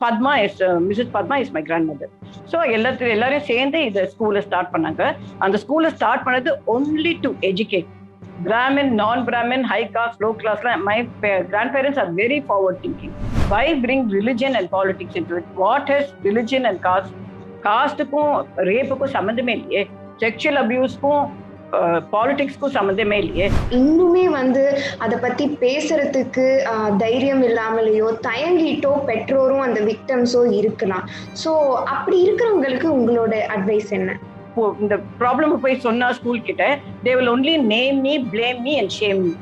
Padma is Mrs. Padma is my grandmother. So எல்லாரையும் சேர்ந்து இந்த ஸ்கூலை ஸ்டார்ட் பண்ணாங்க. அந்த ஸ்கூலை ஸ்டார்ட் பண்ணது only to educate. Brahmin, non-Brahmin, high caste, low class. My grandparents are very forward thinking. Why bring religion and politics into it? What has religion and caste? காஸ்ட்டுக்கும் ரேப்புக்கும் சம்மந்தமே இல்லையே, செக்ஷுவல் அபியூஸ்க்கும் பாலிடிக்ஸ்க்கும் சம்மந்தமே இல்லையே. இன்னுமே அதை பத்தி பேசுறதுக்கு தைரியம் இல்லாமலேயோ தயங்கிட்டோ பெற்றோரும் அந்த விக்டம்ஸோ இருக்கலாம். ஸோ அப்படி இருக்கிறவங்களுக்கு உங்களோட அட்வைஸ் என்ன? இந்த ப்ராப்ளம் போய் சொன்னா ஸ்கூல் கிட்ட, they will only name me, blame me and shame me.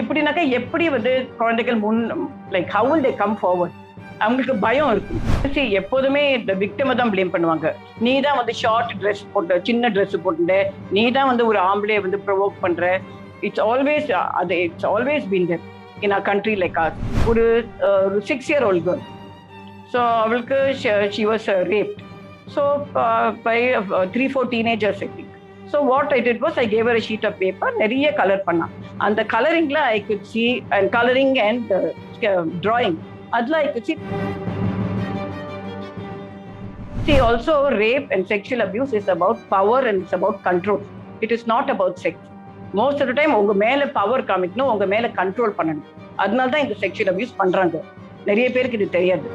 இப்படினாக்கா எப்படி குழந்தைகள் like how will they come forward? அவங்களுக்கு பயம் இருக்கும். எப்போதுமே இந்த விக்டிமை தான் பிளேம் பண்ணுவாங்க. நீ தான் ஷார்ட் ட்ரெஸ் போட்ட, சின்ன ட்ரெஸ் போட்டு, நீ தான் ஒரு ஆம்பளையை ப்ரொவோக் பண்ற. It's always been there in our country like us. ஒரு 6-year-old girl. ஸோ அவளுக்கு she was raped. So by 3-4 teenagers I think. So what I did was I gave her a sheet of paper, நிறைய colour பண்ணா. அந்த கலரிங்ல I could see and coloring and drawing. Adla I could see. See, also rape and sexual abuse is about power and it's about control. It is not about sex. Most of the time உங்க மேல power காமிக்கணும், உங்க மேல control பண்ணணும். அதனால தான் இந்த sexual abuse பண்றாங்க. நிறைய பேருக்கு இது தெரியாது.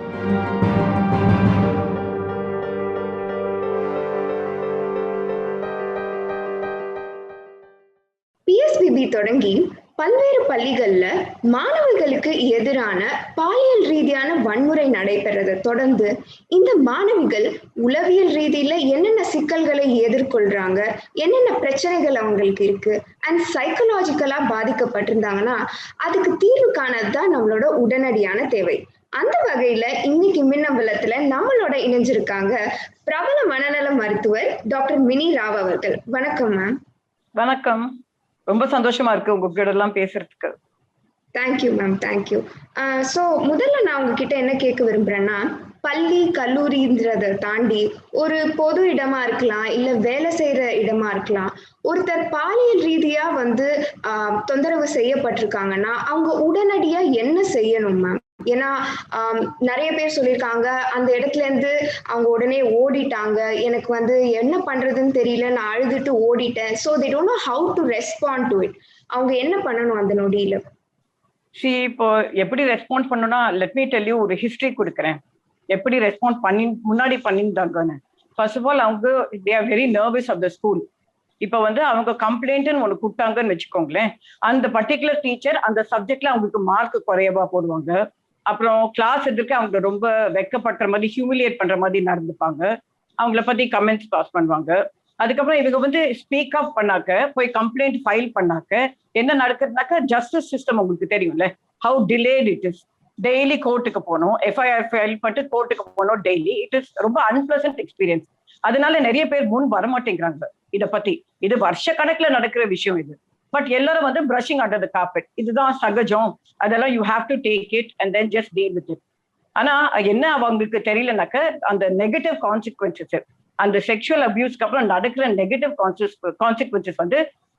PSBB தொடங்கி பல்வேறு பள்ளிகள்ல மாணவர்களுக்கு எதிரான பாலியல் ரீதியான வன்முறை நடைபெறதை தொடர்ந்து இந்த மாணவிகள் உளவியல் ரீதியில என்னென்ன சிக்கல்களை எதிர்கொள்றாங்க, என்னென்ன பிரச்சனைகள் அவங்களுக்கு இருக்கு அண்ட் சைக்கலாஜிக்கலா பாதிக்கப்பட்டிருந்தாங்கன்னா அதுக்கு தீர்வு காணதுதான் நம்மளோட உடனடியான தேவை. அந்த வகையில இன்னைக்கு மின்னம்பலத்துல நம்மளோட இணைஞ்சிருக்காங்க பிரபல மனநல மருத்துவர் டாக்டர் மினி ராவ் அவர்கள். வணக்கம் மேம். வணக்கம். ரொம்ப சந்தோஷமா இருக்கு உங்ககிட்ட எல்லாம் பேசுறதுக்கு. Thank you ma'am, thank you. ஸோ முதல்ல நான் உங்ககிட்ட என்ன கேட்க விரும்புறேன்னா, பள்ளி கல்லூரின்றதை தாண்டி ஒரு பொது இடமா இருக்கலாம், இல்ல வேலை செய்யற இடமா இருக்கலாம், ஒருத்தர் பாலியல் ரீதியா தொந்தரவு செய்யப்பட்டிருக்காங்கன்னா அவங்க உடனடியா என்ன செய்யணும் மேம்? ஏன்னா நிறைய பேர் சொல்லியிருக்காங்க அந்த இடத்துல இருந்து அவங்க உடனே ஓடிட்டாங்க, எனக்கு என்ன பண்றதுன்னு தெரியல, நான் அழுதுட்டு ஓடிட்டேன். So they don't know how to respond to it. அவங்க என்ன பண்ணணும் அந்த நொடியில? இப்போ எப்படி ரெஸ்பாண்ட் பண்ணணும்னா, லெட் மீ டெல் யூ, ஒரு ஹிஸ்டரி கொடுக்குறேன் எப்படி ரெஸ்பாண்ட் முன்னாடி பண்ணியிருந்தாங்கன்னு. ஃபர்ஸ்ட் ஆஃப் ஆல் அவங்க they are very nervous of the school. இப்போ அவங்க கம்ப்ளைண்ட்னு ஒன்று கொடுத்தாங்கன்னு வச்சுக்கோங்களேன், அந்த பர்டிகுலர் டீச்சர் அந்த சப்ஜெக்ட்ல அவங்களுக்கு மார்க் குறையவா போடுவாங்க. அப்புறம் கிளாஸ் எதிர்க்க அவங்க ரொம்ப வெக்கப்படுற மாதிரி, ஹியூமிலியேட் பண்ற மாதிரி நடந்துப்பாங்க. அவங்கள பத்தி கமெண்ட்ஸ் பாஸ் பண்ணுவாங்க. அதுக்கப்புறம் இவங்க ஸ்பீக் அப் பண்ணாக்க, போய் கம்ப்ளைண்ட் ஃபைல் பண்ணாக்க என்ன நடக்குதுனாக்க, ஜஸ்டிஸ் சிஸ்டம் உங்களுக்கு தெரியும்ல, how delayed it is. Daily கோர்ட்டுக்கு போகணும், எஃப்ஐஆர் ஃபைல் பண்ணிட்டு கோர்ட்டுக்கு போகணும் டெய்லி. இட் இஸ் ரொம்ப அன்பிளசன்ட் எக்ஸ்பீரியன்ஸ். அதனால நிறைய பேர் முன் வரமாட்டேங்கிறாங்க இதை பத்தி. இது வருஷ கணக்குல நடக்கிற விஷயம் இது. பட் எல்லாரும் பிரஷிங் அண்டர் த கார்பெட். இதுதான் சகஜம், அதெல்லாம் you have to take it and then just deal with it. ஆனா என்ன அவங்களுக்கு தெரியலனாக்க, அந்த நெகட்டிவ் கான்சிக்வன்சஸ், அந்த செக்ஷுவல் அபியூஸ்க்கு அப்புறம் நடக்கிற நெகட்டிவ் கான்சிக்வன்சஸ்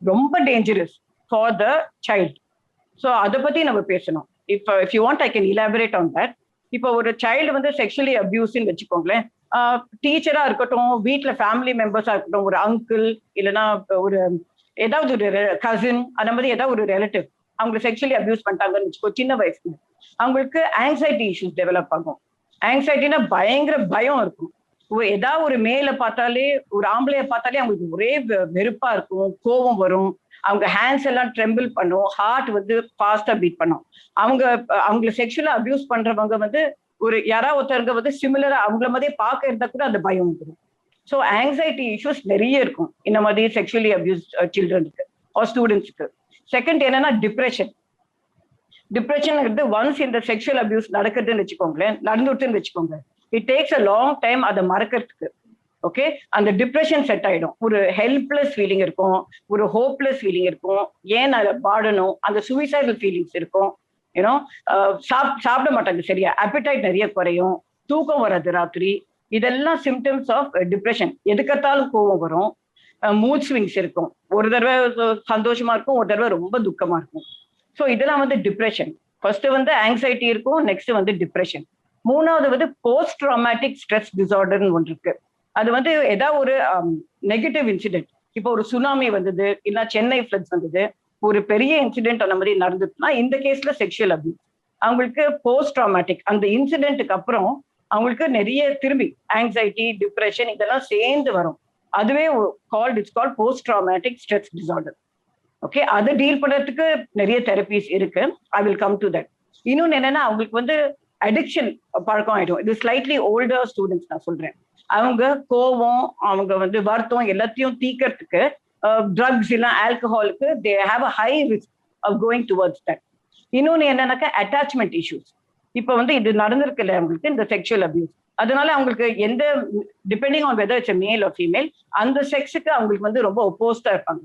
ரொம்ப dangerous for the child. So அதை பத்தி நம்ம பேசணும். if you want I can elaborate on that. இப்போ ஒரு சைல்டு செக்ஷுவலி அபியூஸ்ன்னு வச்சுக்கோங்களேன், டீச்சரா இருக்கட்டும், வீட்டுல ஃபேமிலி மெம்பர்ஸா இருக்கட்டும், ஒரு அங்கிள் இல்லைன்னா ஒரு ஏதாவது ஒரு கசின், அந்த மாதிரி ஏதாவது ஒரு ரிலேட்டிவ் அவங்க செக்ஷுவலி அபியூஸ் பண்ணிட்டாங்கன்னு வச்சுக்கோ, சின்ன வயசுல அவங்களுக்கு ஆங்ஸைட்டி இஷ்யூஸ் டெவலப் ஆகும். ஆங்ஸைட்டினா பயங்கர பயம் இருக்கும். ஏதாவது ஒரு மேல பார்த்தாலே, ஒரு ஆம்பளைய பார்த்தாலே அவங்களுக்கு ஒரே வெறுப்பா இருக்கும், கோபம் வரும், அவங்க ஹேண்ட்ஸ் எல்லாம் ட்ரெம்பிள் பண்ணும், ஹார்ட் ஃபாஸ்டா பீட் பண்ணும். அவங்கள செக்ஷுவலா அபியூஸ் பண்றவங்க ஒரு யாராவது ஒருத்தருங்க சிமிலரா அவங்கள மாதிரியே பார்க்க இருந்தா கூட அந்த பயம் வந்துடும். ஸோ ஆங்ஸைட்டி இஷ்யூஸ் நிறைய இருக்கும் இந்த மாதிரி செக்ஷுவலி அபியூஸ் சில்ட்ரனுக்கு ஆர் ஸ்டூடெண்ட்ஸ்க்கு. செகண்ட் என்னன்னா டிப்ரெஷன். டிப்ரெஷன் ஒன்ஸ் இந்த செக்ஷுவல் அபியூஸ் நடக்குதுன்னு வச்சுக்கோங்களேன், நடந்துட்டுன்னு வச்சுக்கோங்க, it takes a long time அதை மறக்கிறதுக்கு. ஓகே, அந்த டிப்ரெஷன் செட் ஆயிடும். ஒரு ஹெல்ப்லெஸ் ஃபீலிங் இருக்கும், ஒரு ஹோப்லெஸ் ஃபீலிங் இருக்கும், ஏன் அதை பாடணும், அந்த சூசைடல் ஃபீலிங்ஸ் இருக்கும். ஏன்னோ சாப்பிட மாட்டாங்க சரியா, அப்பிடைட் நிறைய குறையும், தூக்கம் வராது ராத்திரி. இதெல்லாம் சிம்டம்ஸ் ஆஃப் டிப்ரெஷன். எதுக்கத்தாலும் கோவம் வரும், மூட் ஸ்விங்ஸ் இருக்கும், ஒரு தடவை சந்தோஷமா இருக்கும், ஒரு தடவை ரொம்ப துக்கமா இருக்கும். ஸோ இதெல்லாம் டிப்ரெஷன். ஃபர்ஸ்ட் ஆங்ஸைட்டி இருக்கும், நெக்ஸ்ட் டிப்ரெஷன். மூணாவது வந்து போஸ்ட் ட்ராமேட்டிக் ஸ்ட்ரெஸ் டிசார்டர்னு ஒன்று இருக்கு. அது வந்து ஏதாவது ஒரு நெகட்டிவ் இன்சிடென்ட், இப்போ ஒரு சுனாமி வந்தது, இல்ல சென்னை ஃபிளட்ஸ் வந்தது, ஒரு பெரிய இன்சிடென்ட் அந்த மாதிரி நடந்ததுன்னா இந்த கேஸ்ல செக்ஷுவல் அபியூஸ். அவங்களுக்கு போஸ்ட் ட்ராமேட்டிக் அந்த இன்சிடென்ட்டுக்கு அப்புறம் அவங்களுக்கு நிறைய திரும்பி ஆங்ஸைட்டி, டிப்ரெஷன் இதெல்லாம் சேர்ந்து வரும். அதுவே it's called post traumatic stress disorder. Okay, அதை டீல் பண்றதுக்கு நிறைய தெரபிஸ் இருக்கு. I will come to that. இன்னொன்னு என்னன்னா, அவங்களுக்கு வந்து அடிக்ஷன் பழக்கம் ஆயிடும். இது ஸ்லைட்லி ஓல்டர் ஸ்டூடெண்ட்ஸ் நான் சொல்றேன். அவங்க கோவம், அவங்க வந்து வருத்தம் எல்லாத்தையும் தீக்கிறதுக்கு ட்ரக்ஸ் இல்ல ஆல்கஹாலுக்கு they have a high risk of going towards that. இன்னொன்னு என்னன்னாக்கா அட்டாச்மெண்ட் இஷ்யூஸ். இப்ப வந்து இது நடந்திருக்குல்ல அவங்களுக்கு இந்த செக்ஷுவல் அபியூஸ், அதனால அவங்களுக்கு எந்த depending on whether it's male or female அந்த செக்ஸுக்கு அவங்களுக்கு வந்து ரொம்ப ஒப்போஸ்டா இருப்பாங்க.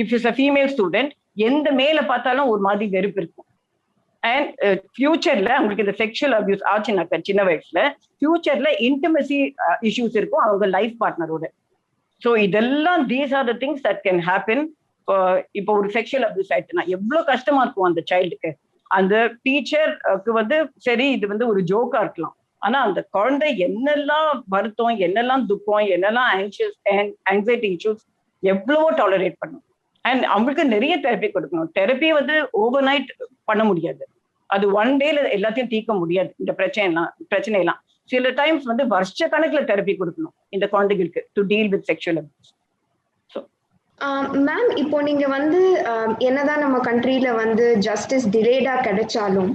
If is a female student எந்த மேல பார்த்தாலும் ஒரு மாதிரி வெறுப்பு இருக்கும். அண்ட் ஃபியூச்சர்ல அவங்களுக்கு இந்த செக்ஷுவல் அபியூஸ் ஆச்சுனாக்கா சின்ன வயசுல ஃபியூச்சர்ல இன்டிமசி இஷ்யூஸ் இருக்கும் அவங்க லைஃப் பார்ட்னரோட. ஸோ இதெல்லாம் these are the things that can happen. இப்போ ஒரு செக்ஷுவல் அபியூஸ் ஆயிடுச்சுன்னா எவ்வளவு கஷ்டமா இருக்கும் அந்த சைல்டுக்கு. அந்த டீச்சருக்கு வந்து சரி இது வந்து ஒரு ஜோக்கா இருக்கலாம், ஆனா அந்த குழந்தை என்னெல்லாம் வருத்தம், என்னெல்லாம் துக்கம், என்னெல்லாம் ஆங்ஸைட்டி இஷ்யூஸ் எவ்வளவோ டாலரேட் பண்ணும். அண்ட் அவங்களுக்கு நிறைய தெரப்பி கொடுக்கணும். தெரப்பி வந்து ஓவர் நைட் பண்ண முடியாது, அது ஒன் டேல எல்லாத்தையும் தீர்க்க முடியாது. இந்த பிரச்சனையெல்லாம் சில டைம்ஸ் வந்து வருஷ கணக்குல தெரப்பி கொடுக்கணும் இந்த குழந்தைகளுக்கு to deal with sexual abuse. Ma'am, இப்போ நீங்க வந்து என்னதான் நம்ம கண்ட்ரியில வந்து ஜஸ்டிஸ் டிலேடா கிடைச்சாலும்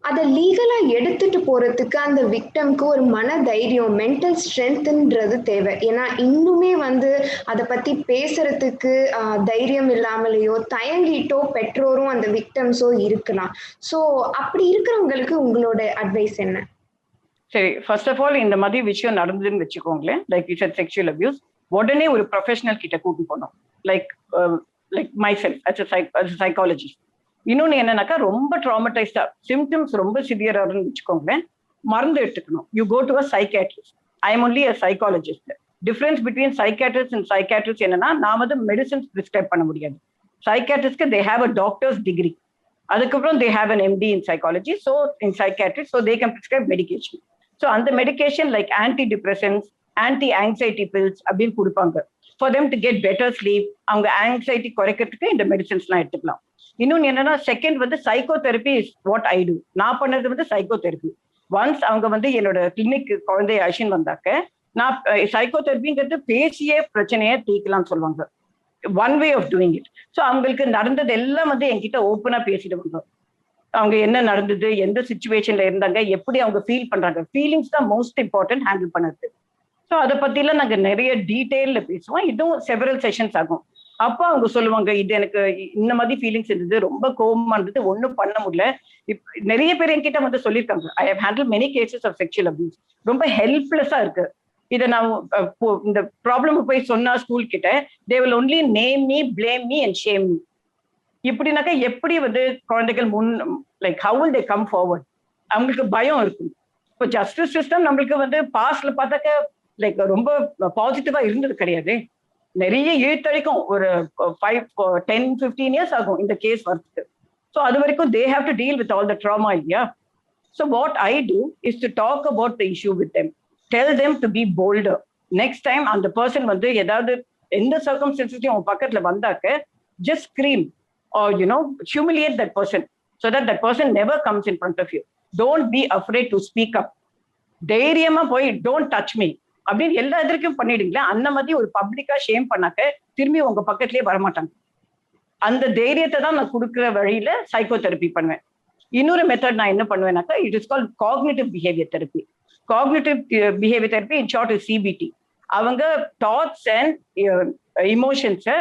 அதை லீகலா எடுத்துட்டு போறதுக்கு அந்த விக்டம்க்கு ஒரு மன தைரியம், மென்டல் ஸ்ட்ரென்த்ன்றது தேவை. ஏன்னா இன்னுமே வந்து அதை பத்தி பேசுறதுக்கு தைரியம் இல்லாமலேயோ தயங்கிட்டோ பெற்றோரும் அந்த விக்டம்ஸோ இருக்கலாம். ஸோ அப்படி இருக்கிறவங்களுக்கு உங்களோட அட்வைஸ் என்ன? சரி, ஃபர்ஸ்ட் ஆஃப் ஆல் இந்த மாதிரி விஷயம் நடந்ததுன்னு வச்சுக்கோங்களேன், லைக் இட்ஸ் செக்ஷுவல் அபியூஸ், உடனே ஒரு ப்ரொஃபஷனல் கிட்ட கூட்டு போனோம். Like myself as psychologist. இன்னொன்னு என்னன்னாக்கா, ரொம்ப ட்ராமடைஸ்டா சிம்டம்ஸ் ரொம்ப சிவியரா வச்சுக்கோங்களேன், மருந்து எடுத்துக்கணும். You go to a psychiatrist. I am only a psychologist. Difference between psychiatrist and psychiatrist என்னன்னா, நான் வந்து மெடிசன்ஸ் பிரிஸ்கிரைப் பண்ண முடியாது. சைக்காட்ரிஸ்ட்க்கு they have a doctors degree, அதுக்கப்புறம் they have an MD in psychology, so in psychiatrist, so they can prescribe medication. So அந்த medication like anti depressions, anti anxiety pills அப்படின்னு கொடுப்பாங்க. For them to get better sleep, அவங்க anxiety குறைக்கிறதுக்கு இந்த மெடிசன்ஸ்லாம் எடுத்துக்கலாம். இன்னொன்று என்னன்னா, செகண்ட் வந்து psychotherapy is what I do. நான் பண்ணது வந்து சைக்கோ தெரப்பி. ஒன்ஸ் அவங்க வந்து என்னோட கிளினிக் குழந்தைய அழிச்சின்னு வந்தாக்க, நான் சைக்கோ தெரப்பிங்கிறது பேசியே பிரச்சனையை தீர்க்கலாம்னு சொல்லுவாங்க. One way of doing it. So அவங்களுக்கு நடந்தது எல்லாம் வந்து என்கிட்ட ஓப்பனா பேசிடுவாங்க. அவங்க என்ன நடந்தது, எந்த சுச்சுவேஷன்ல இருந்தாங்க, எப்படி அவங்க ஃபீல் பண்றாங்க. ஃபீலிங்ஸ் தான் மோஸ்ட் இம்பார்ட்டன்ட் ஹேண்டில் பண்ணுறது. ஸோ அதை பத்திலாம் நாங்கள் நிறைய டீட்டெயில்ல பேசுவோம். இதுவும் செவரல் செஷன்ஸ் ஆகும். அப்போ அவங்க சொல்லுவாங்க, இது எனக்கு இந்த மாதிரி ஃபீலிங்ஸ் இருந்தது, ரொம்ப கோபமா இருந்தது, ஒன்றும் பண்ண முடியல. நிறைய பேர் என்கிட்ட வந்து சொல்லியிருக்காங்க, I have handle many cases of sexual abuse, ரொம்ப ஹெல்ப்லெஸ்ஸா இருக்கு. இதை நான் இந்த ப்ராப்ளம் போய் சொன்னா ஸ்கூல் கிட்ட, they will only name me, blame me and shame me. இப்படின்னாக்கா எப்படி வந்து குழந்தைகள் like how will they come forward? அவங்களுக்கு பயம் இருக்கும். இப்போ ஜஸ்டிஸ் சிஸ்டம் நம்மளுக்கு வந்து பாஸ்ட்ல பார்த்தாக்க லைக் ரொம்ப பாசிட்டிவா இருந்தது கிடையாது. நிறைய இழுத்தடிக்கும். ஒரு 10-15 இயர்ஸ் ஆகும் இந்த கேஸ் வரதுக்கு. ஸோ அது வரைக்கும் they have to deal with all the trauma இல்லையா. So what I do is to talk about the issue with them, tell them to be bolder. Next time அந்த பர்சன் வந்து ஏதாவது எந்த சர்க்கம்ஸ்டன்சஸையும் அவங்க பக்கத்துல வந்தாக்க, just scream or humiliate that person so that person never comes in front of you. Don't be afraid to speak up. தைரியமா போய் don't touch me அப்படின்னு எல்லா எதிர்க்கும் பண்ணிடுங்களா. அந்த மாதிரி ஒரு பப்ளிக்கா ஷேம் பண்ணாக்க திரும்பி உங்க பக்கத்திலேயே வரமாட்டாங்க. அந்த தைரியத்தை தான் நான் கொடுக்குற வழியில சைக்கோ தெரப்பி பண்ணுவேன். இன்னொரு மெத்தட் நான் என்ன பண்ணுவேன்னாக்கா, it is called cognitive behaviour therapy. Cognitive behaviour therapy in short is CBT. அவங்க தாட்ஸ் அண்ட் இமோஷன்ஸை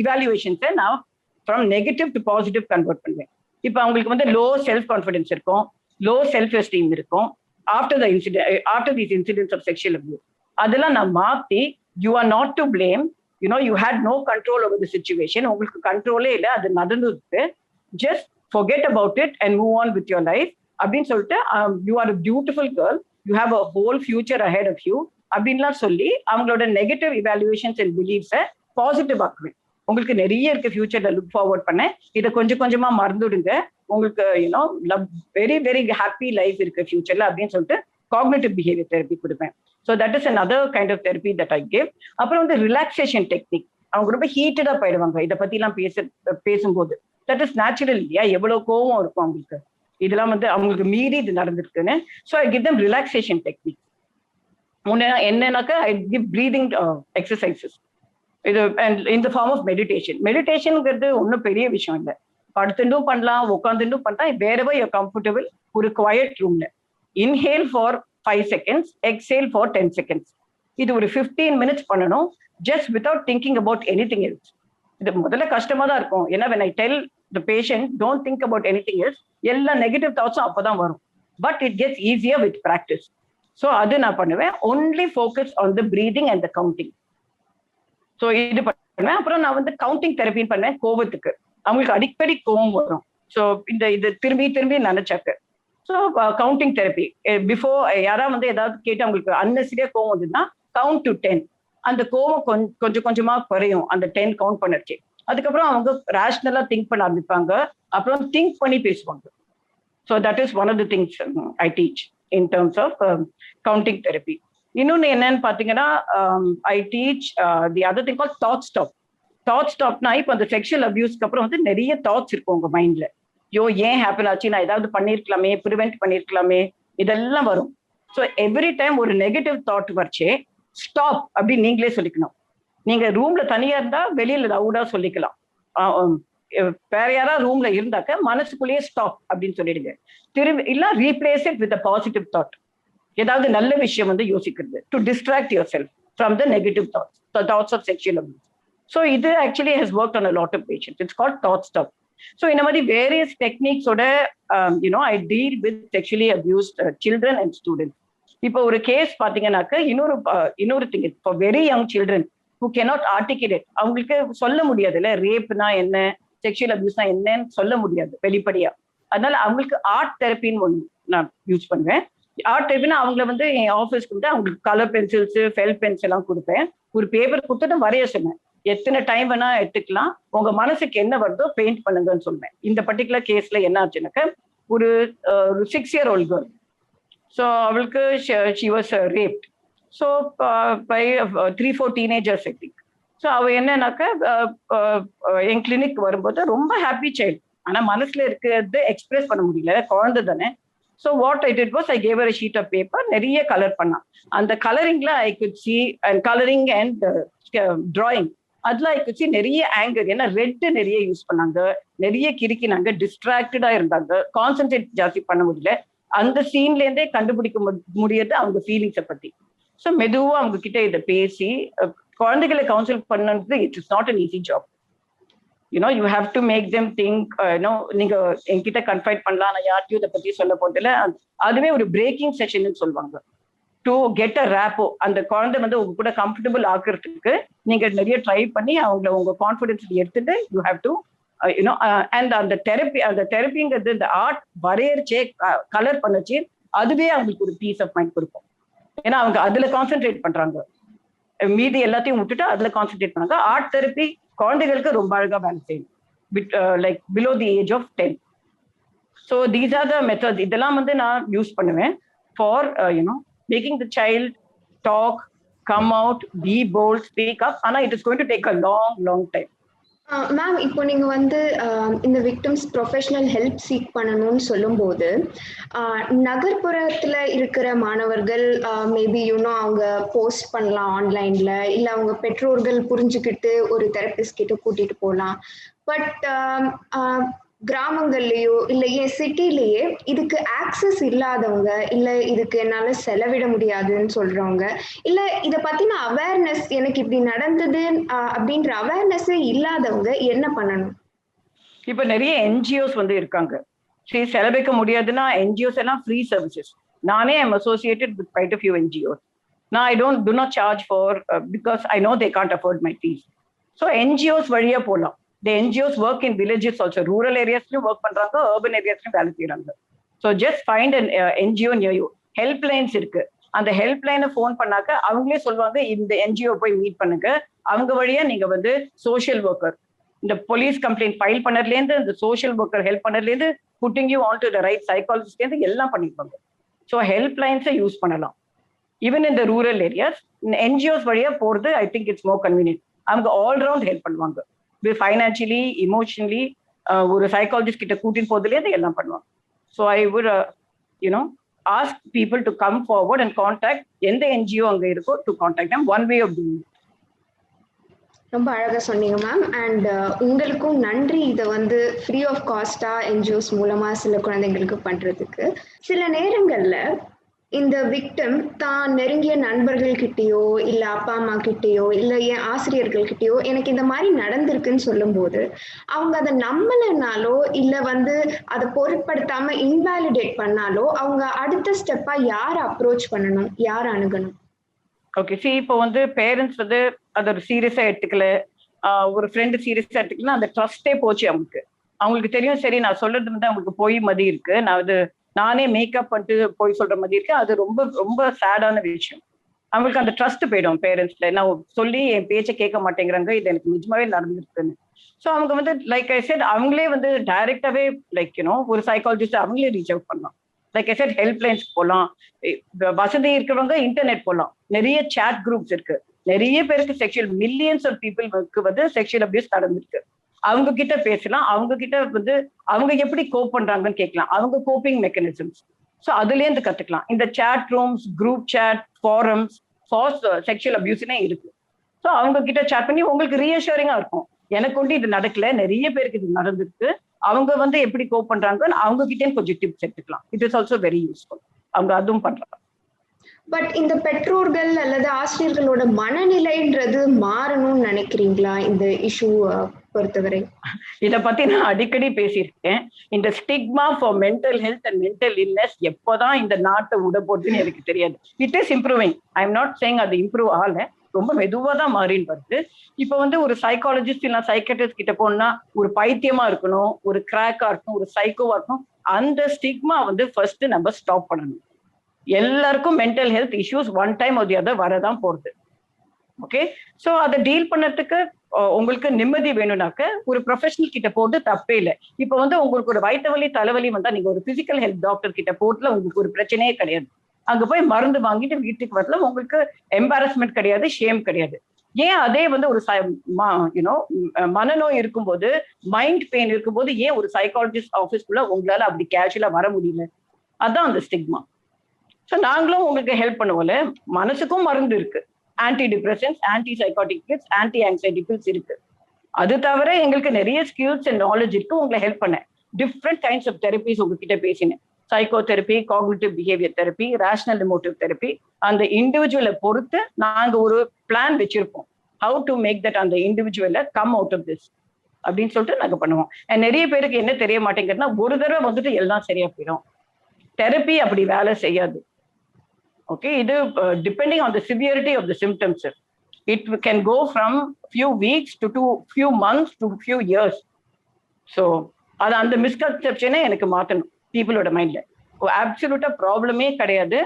இவாலுவேஷன்ஸை நான் from negative to positive convert பண்ணுவேன். இப்போ அவங்களுக்கு வந்து லோ செல்ஃப் கான்ஃபிடன்ஸ் இருக்கும், லோ செல்ஃப் எஸ்டீம் இருக்கும் after these incidents of sexual abuse. அதெல்லாம் நான் மாற்றி, you are not to blame, you had no control over the situation, உங்களுக்கு கண்ட்ரோலே இல்லை, அது நடந்ததுக்கு just forget about it and move on with your life அப்படின்னு சொல்லிட்டு, you are a beautiful girl, you have a whole future ahead of you அப்படின்லாம் சொல்லி அவங்களோட நெகட்டிவ் இவாலுவேஷன்ஸ் அண்ட் பிலீஃப்ஸை பாசிட்டிவ் ஆக்குவேன். உங்களுக்கு நிறைய இருக்கு ஃபியூச்சர்ல லுக் ஃபார்வர்ட் பண்ண, இதை கொஞ்சம் கொஞ்சமா மறந்துடுங்க, உங்களுக்கு வெரி வெரி ஹாப்பி லைஃப் இருக்கு ஃபியூச்சர்ல அப்படின்னு சொல்லிட்டு காக்னிட்டிவ் பிஹேவியர் தெரப்பி கொடுப்பேன். So that is another kind of therapy that I give. அப்புறம் வந்து ரிலாக்ஸேஷன் டெக்னிக். அவங்க ரொம்ப ஹீட்டடா போயிடுவாங்க இதை பத்திலாம் பேசும்போது. தட் இஸ் நேச்சுரல் இல்லையா, எவ்வளவு கோவம் இருக்கும் அவங்களுக்கு, இதெல்லாம் வந்து அவங்களுக்கு மீறி இது நடந்திருக்குன்னு. So I give them relaxation technique. என்னன்னாக்கா ஐ கிவ் பிரீதிங் எக்ஸசைசஸ். இது இந்த ஃபார்ம் ஆஃப் மெடிடேஷன். மெடிடேஷனுங்கிறது ஒன்றும் பெரிய விஷயம் இல்லை, படுத்துட்டும் பண்ணலாம், உட்காந்துட்டும் பண்ணலாம், வேறவே யூ கம்ஃபர்டபுள். ஒரு குவயட் ரூம்ல inhale for 5 seconds, exhale for 10 seconds. இது ஒரு 15 minutes பண்ணணும், just without thinking about anything else. இது முதல்ல கஷ்டமா தான் இருக்கும், ஏன்னா when I tell the patient don't think about anything else, எல்லா நெகட்டிவ் தாட்ஸும் அப்பதான் வரும். But it gets easier with practice. So அது நான் பண்ணுவேன். Only focus on the breathing and the counting. So இது பண்ணுவேன். அப்புறம் நான் வந்து கவுண்டிங் தெரப்பின்னு பண்ணுவேன் கோவத்துக்கு. அவங்களுக்கு அடிக்கடி கோவம் வரும். ஸோ இது திரும்பி திரும்பி நினைச்சாக்க ஸோ கவுண்டிங் தெரப்பி. பிஃபோர் யாராவது வந்து ஏதாவது கேட்டு அவங்களுக்கு அன்னெசரியா கோவம் வந்ததுன்னா கவுண்ட் டு 10. அந்த கோவம் கொஞ்சம் கொஞ்சமா குறையும் அந்த 10 கவுண்ட் பண்ணச்சு. அதுக்கப்புறம் அவங்க ரேஷனலா திங்க் பண்ண ஆரம்பிப்பாங்க, அப்புறம் திங்க் பண்ணி பேசுவாங்க. So that is one of the things I teach in terms of counting therapy. இன்னொன்னு என்னன்னு பாத்தீங்கன்னா I teach the other thing call thought stop. Thought ஸ்டாப்னா இப்போ அந்த செக்ஷுவல் அபியூஸ்க்கு அப்புறம் வந்து நிறைய தாட்ஸ் இருக்கும் உங்க மைண்ட்ல. ஐயோ ஏன் ஹேப்பன் ஆச்சு, நான் ஏதாவது பண்ணிருக்கலாமே, ப்ரிவென்ட் பண்ணிருக்கலாமே, இதெல்லாம் வரும். ஸோ எவ்ரி டைம் ஒரு நெகட்டிவ் தாட் வரைச்சே ஸ்டாப் அப்படின்னு நீங்களே சொல்லிக்கணும். நீங்க ரூம்ல தனியா இருந்தா வெளியில லவுடா சொல்லிக்கலாம். வேற யாராவது ரூம்ல இருந்தாக்க மனசுக்குள்ளேயே ஸ்டாப் அப்படின்னு சொல்லிடுங்க. திரும்பி இல்ல replace it with positive thought. ஏதாவது நல்ல விஷயம் வந்து யோசிக்கிறது, to distract yourself from the negative thoughts, thoughts of sexual abuse. So இது actually has work on a lot of patients. It's called thought stop. So இந்த மாதிரி various டெக்னிக்ஸோட I deal with sexually abused children and students. இப்போ ஒரு case பாத்தீங்கன்னாக்க இன்னொரு thing, for very young children who cannot articulate, அவங்களுக்கு சொல்ல முடியாதுல்ல ரேப்னா என்ன, செக்ஷுவல் அபியூஸ்னா என்னன்னு சொல்ல முடியாது வெளிப்படையா. அதனால அவங்களுக்கு ஆர்ட் தெரப்பின்னு ஒன்று நான் யூஸ் பண்ணுவேன். ஆர்ட் தெரப்பினா அவங்கள வந்து என் ஆஃபீஸ்க்கு வந்து அவங்களுக்கு கலர் பென்சில்ஸ், ஃபெல் பென்சில் எல்லாம் கொடுப்பேன். ஒரு பேப்பர் கொடுத்துட்டு வரைய சொன்னேன். எத்தனை டைம் வேணா எடுத்துக்கலாம், உங்க மனசுக்கு என்ன வருதோ பெயிண்ட் பண்ணுங்கன்னு சொல்லுவேன். இந்த பர்டிகுலர் கேஸ்ல என்ன ஆச்சுனாக்க ஒரு 6-year-old கேர்ள். ஸோ அவளுக்கு she was raped. So by 3-4 teenagers I think. So அவ என்னன்னாக்க என் கிளினிக் வரும்போது ரொம்ப ஹாப்பி சைல்டு, ஆனா மனசுல இருக்கிறது எக்ஸ்பிரஸ் பண்ண முடியல, குழந்தை தானே. So what I did was I gave her a sheet of paper, நிறைய கலர் பண்ணா. அந்த கலரிங்ல I could see and colouring and drawing, அதுல ஐ குட் சி நிறைய ஆங்கர். ஏன்னா ரெட் நிறைய யூஸ் பண்ணாங்க, நிறைய கிறுக்கினாங்க, டிஸ்ட்ராக்டடா இருந்தாங்க, கான்சென்ட்ரேட் ஜாஸ்தி பண்ண முடியல. அந்த சீன்ல இருந்தே கண்டுபிடிக்க முடியாது அவங்க ஃபீலிங்ஸை பத்தி. ஸோ மெதுவா அவங்க கிட்ட இதை பேசி குழந்தைகளை கவுன்சில் பண்ணது it is not an easy job. You have to make them think. நீங்க என்கிட்ட கன்ஃபைட் பண்ணலாம், நான் யார்ட்டையும் இதை பத்தி சொல்ல போதில்ல. அதுவே ஒரு பிரேக்கிங் செஷன் சொல்லுவாங்க. டு கெட் அ ரேப்போ, அந்த குழந்தை வந்து உங்க கூட கம்ஃபர்டபுள் ஆக்குறதுக்கு நீங்க நிறைய ட்ரை பண்ணி அவங்கள உங்க கான்ஃபிடன்ஸ் எடுத்துட்டு யூ ஹாவ் டு அண்ட் அந்த தெரப்பிங்கிறது இந்த ஆர்ட் வரையறிச்சே கலர் பண்ணச்சு, அதுவே அவங்களுக்கு ஒரு பீஸ் ஆஃப் மைண்ட் கொடுக்கும். ஏன்னா அவங்க அதுல கான்சென்ட்ரேட் பண்றாங்க, மீதி எல்லாத்தையும் விட்டுட்டு அதுல கான்சென்ட்ரேட் பண்ணாங்க. ஆர்ட் தெரப்பி குழந்தைகளுக்கு ரொம்ப அழகா வேலை செய்யும், like below the age of 10. So these are the methods. இதெல்லாம் வந்து நான் யூஸ் பண்ணுவேன் for making the child talk, come out, be bold, speak up. ஆனா it is going to take a long time. Ma'am, இப்போ நீங்க வந்து இந்த victims professional help seek பண்ணணும்னு சொல்லும்போது நகர்ப்புறத்துல இருக்கிற மாணவர்கள் மேபி அவங்க போஸ்ட் பண்ணலாம் ஆன்லைன்ல, இல்ல அவங்க பெற்றோர்கள் புரிஞ்சுக்கிட்டு ஒரு தெரபிஸ்ட் கிட்ட கூட்டிட்டு போகலாம். பட் கிராமங்கள்லயோ இல்ல ஏன் சிட்டிலேயே இதுக்கு ஆக்சஸ் இல்லாதவங்க, இல்ல இதுக்கு என்னால செலவிட முடியாதுன்னு சொல்றவங்க, இல்ல இத பத்தின அவேர்னஸ் எனக்கு இப்படி நடந்தது அப்படின்ற அவேர்னஸே இல்லாதவங்க என்ன பண்ணணும்? இப்ப நிறைய என்ஜிஓஸ் வந்து இருக்காங்க. சரி, செலவிக்க முடியாதுன்னா என்ஜிஓஸ் எல்லாம் ஃப்ரீ சர்வீசஸ். நானே I'm associated with quite a few NGOs. நான் ஐ do not charge for because I know they can't afford my fees. So NGOs வழியா போலாம். The NGOs work in villages also, rural areasலயும் work பண்றாங்க, urban areasலயும் வேலை செய்யறாங்க. So just find an NGO near you. Help lines இருக்கு, அந்த help லைனை ஃபோன் பண்ணாக்க அவங்களே சொல்லுவாங்க இந்த NGO போய் மீட் பண்ணுங்க. அவங்க வழியா நீங்க வந்து சோஷியல் ஒர்க்கர், இந்த போலீஸ் கம்ப்ளைண்ட் ஃபைல் பண்ணதுலேருந்து இந்த சோஷியல் ஒர்க்கர் ஹெல்ப் பண்ணதுலேருந்து putting you on to the right சைக்காலஜிஸ்ட்லேருந்து எல்லாம் பண்ணிருப்பாங்க. ஸோ ஹெல்ப் லைன்ஸை யூஸ் பண்ணலாம். ஈவன் இந்த ரூரல் ஏரியாஸ் என்ஜிஓஸ் வழியா போறது I think it's more convenient. அவங்க ஆல்ரவுண்ட் ஹெல்ப் பண்ணுவாங்க. ஃபைனான்சியலி, இமோஷனலி, ஒரு சைக்காலஜிஸ்ட் கிட்ட கூட்டின்னு போறதுலேயே எல்லாம் பண்ணுவாங்க. So I would you know ask people to come forward and contact எந்த என்ஜிஓ அங்க இருக்கோ to contact them. One way of doing it. ரொம்ப அழகா சொன்னீங்க மேம். அண்ட் உங்களுக்கும் நன்றி, இதை வந்து ஃப்ரீ ஆஃப் காஸ்டா என்ஜிஓஸ் மூலமா சில குழந்தைங்களுக்கு பண்றதுக்கு. சில நேரங்கள்ல இந்த விக்டம் தான் நெருங்கிய நண்பர்கள் கிட்டயோ இல்ல அப்பா அம்மா கிட்டயோ இல்ல என் ஆசிரியர்கள் கிட்டயோ எனக்கு இந்த மாதிரி நடந்திருக்குன்னு சொல்லும் போது அவங்க அதை நம்பலனாலோ இல்ல வந்து அதை பொருட்படுத்தாம இன்வாலிடேட் பண்ணாலோ அவங்க அடுத்த ஸ்டெப்பா யார அப்ரோச் பண்ணணும், யார அணுகணும்? ஓகே, சி இப்போ வந்து பேரண்ட்ஸ் வந்து அதை ஒரு சீரியஸா எடுத்துக்கல, ஒரு ஃப்ரெண்டு சீரியஸா எடுத்துக்கலாம், அந்த ட்ரஸ்டே போச்சு அவங்களுக்கு. அவங்களுக்கு தெரியும் சரி நான் சொல்றது வந்து அவங்களுக்கு போய் மதி இருக்கு, நான் அது நானே மேக்கப் பண்ணிட்டு போய் சொல்ற மாதிரி இருக்கு, அது ரொம்ப ரொம்ப சேடான விஷயம். அவங்களுக்கு அந்த ட்ரஸ்ட் போயிடும் பேரண்ட்ஸ்ல. நான் சொல்லி என் பேச்சை கேட்க மாட்டேங்கிறாங்க, இது எனக்கு நிஜமாவே நடந்திருக்குன்னு. ஸோ அவங்க வந்து லைக் ஐ செட் அவங்களே வந்து டைரக்டாவே லைக் யூனோ ஒரு சைக்காலஜிஸ்ட் அவங்களே ரீச் அவுட் பண்ணலாம். Like I set help lines போகலாம், வசதி இருக்கிறவங்க இன்டர்நெட் போகலாம், நிறைய சேட் குரூப்ஸ் இருக்கு, நிறைய பேருக்கு செக்ஷுவல் மில்லியன்ஸ் ஆஃப் பீப்புளுக்கு வந்து செக்ஷுவல் அபியூஸ் நடந்திருக்கு. அவங்க கிட்ட பேசலாம், அவங்க கிட்ட வந்து அவங்க எப்படி கோப் பண்றாங்கன்னு கேட்கலாம், அவங்க கோப்பிங் மெக்கானிசம்ஸ். ஸோ அதுலேருந்து கத்துக்கலாம். இந்த chat rooms, group chat, forums for sexual அபியூஸ்னே இருக்கு. ஸோ அவங்க கிட்ட சேட் பண்ணி உங்களுக்கு ரீஅஷூரிங்கா இருக்கும், எனக்கு வந்து இது நடக்கல, நிறைய பேருக்கு இது நடந்திருக்கு, அவங்க வந்து எப்படி கோப் பண்றாங்கன்னு அவங்க கிட்டே கொஞ்சம் டிப்ஸ் எடுத்துக்கலாம். It is also very useful. அவங்க அதுவும் பண்றாங்க. பட் இந்த பெற்றோர்கள் அல்லது ஆசிரியர்களோட மனநிலைன்றது மாறணும்னு நினைக்கிறீங்களா இந்த இஷ்யூ பொறுத்தவரை? இதை பத்தி நான் அடிக்கடி பேசியிருக்கேன். இந்த stigma for mental health and mental illness எப்போதான் இந்த நாட்டை விட போகுதுன்னு எனக்கு தெரியாது. It is improving. I am not saying அது இம்ப்ரூவ் ஆகல, ரொம்ப மெதுவாக தான் மாறின்னு வருது. இப்போ வந்து ஒரு சைக்காலஜிஸ்ட் இல்லை சைக்காட்ரிஸ்ட் கிட்ட போனா ஒரு பைத்தியமா இருக்கணும், ஒரு கிராக்கா இருக்கணும், ஒரு சைக்கோவா இருக்கணும், அந்த ஸ்டிக்மா வந்து ஃபர்ஸ்ட் நம்ம ஸ்டாப் பண்ணணும். எல்லாருக்கும் mental health issues one time ஒரு அதர் வரதான் போறது. ஓகே, ஸோ அதை டீல் பண்ணறதுக்கு உங்களுக்கு நிம்மதி வேணும்னாக்க ஒரு ப்ரொஃபஷனல் கிட்ட போறது தப்பே இல்லை. இப்போ வந்து உங்களுக்கு ஒரு வயிற்று வலி தலைவலி வந்தா நீங்க ஒரு பிசிக்கல் ஹெல்த் டாக்டர் கிட்ட போறதுல உங்களுக்கு ஒரு பிரச்சனையே கிடையாது. அங்க போய் மருந்து வாங்கிட்டு வீட்டுக்கு வரல உங்களுக்கு எம்பாரஸ்மெண்ட் கிடையாது, ஷேம் கிடையாது. ஏன் அதே வந்து ஒரு யூனோ மனநோய் இருக்கும்போது, மைண்ட் பெயின் இருக்கும்போது ஏன் ஒரு சைக்காலஜிஸ்ட் ஆஃபீஸ்க்குள்ள உங்களால அப்படி கேஷுவலா வர முடியல? அதான் அந்த ஸ்டிக்மா. ஸோ நாங்களும் உங்களுக்கு ஹெல்ப் பண்ணுவோம்ல, மனசுக்கும் மருந்து இருக்கு, anti depressions, anti psychotic pills, anti anxiety pills இருக்கு. அது தவிர எங்களுக்கு நிறைய ஸ்கில்ஸ் அண்ட் நாலேஜ் இருக்கு. உங்களை ஹெல்ப் பண்ண டிஃப்ரெண்ட் கைண்ட்ஸ் ஆஃப் தெரப்பிஸ் உங்ககிட்ட பேசினேன். Psycho therapy, cognitive behaviour therapy, rational emotive therapy. அந்த இண்டிவிஜுவலை பொறுத்து நாங்க ஒரு பிளான் வச்சிருப்போம், ஹவு டு மேக் தட் அந்த இண்டிவிஜுவலை கம் அவுட் ஆஃப் திஸ் அப்படின்னு சொல்லிட்டு நாங்க பண்ணுவோம். நிறைய பேருக்கு என்ன தெரிய மாட்டேங்கிறதுனா ஒரு தடவை வந்துட்டு எல்லாம் சரியா போயிடும். தெரப்பி அப்படி வேலை செய்யாது. Okay, இது depending on the severity of the symptoms, it can go from few weeks to few months to few years. So அது அந்த மிஸ்கன்செப்ஷனே எனக்கு மாற்றணும் பீப்புளோட மைண்ட்ல. அப்சல்யூட்டா ப்ராப்ளமே கிடையாது.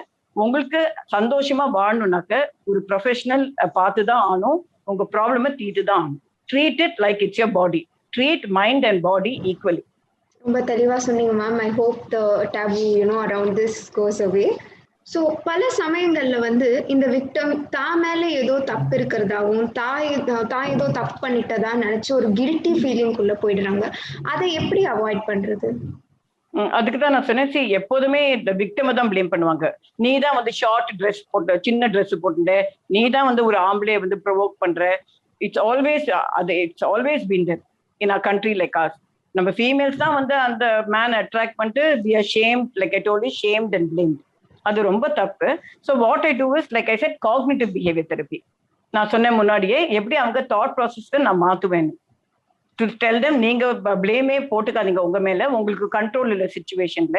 உங்களுக்கு சந்தோஷமா வாழணும்னாக்க ஒரு ப்ரொஃபஷனல் பார்த்து தான் ஆகணும், உங்க ப்ராப்ளமை தீர்த்து தான் ஆகணும். Treat it like it's your body, treat mind and body equally. ரொம்ப தெளிவா சொன்னீங்க ma'am. I hope the taboo around this goes away. So பல சமயங்கள்ல வந்து இந்த விக்டம் தான் மேல ஏதோ தப்பு இருக்கிறதாவும் தான் ஏதோ தப்பு பண்ணிட்டதா நினைச்சு ஒரு கில்ட்டி ஃபீலிங்குள்ள போயிடுறாங்க. அதை எப்படி அவாய்ட் பண்றது? அதுக்கு தான் நான் சொன்னேன், எப்போதுமே இந்த விக்டமை தான் பிளேம் பண்ணுவாங்க. நீ தான் வந்து ஷார்ட் ட்ரெஸ் போட்ட, சின்ன ட்ரெஸ் போட்டு, நீ தான் வந்து ஒரு ஆம்பளை வந்து ப்ரொவோக் பண்ற. It's always been there in our country like us. நம்ம ஃபீமேல்ஸ் தான் வந்து அந்த மேன் அட்ராக்ட் பண்ணிட்டு we are shamed, like I told you, shamed and blamed. அது ரொம்ப தப்பு. So what I do is like I said cognitive behaviour therapy. நான் சொன்ன முன்னாடியே எப்படி அவங்க தாட் ப்ராசஸ்க்கு நான் மாற்றுவேன். டு டெல் தெம், நீங்க பிளேமே போட்டுக்காதீங்க உங்க மேல, உங்களுக்கு கண்ட்ரோல் இல்லை சுச்சுவேஷன்ல.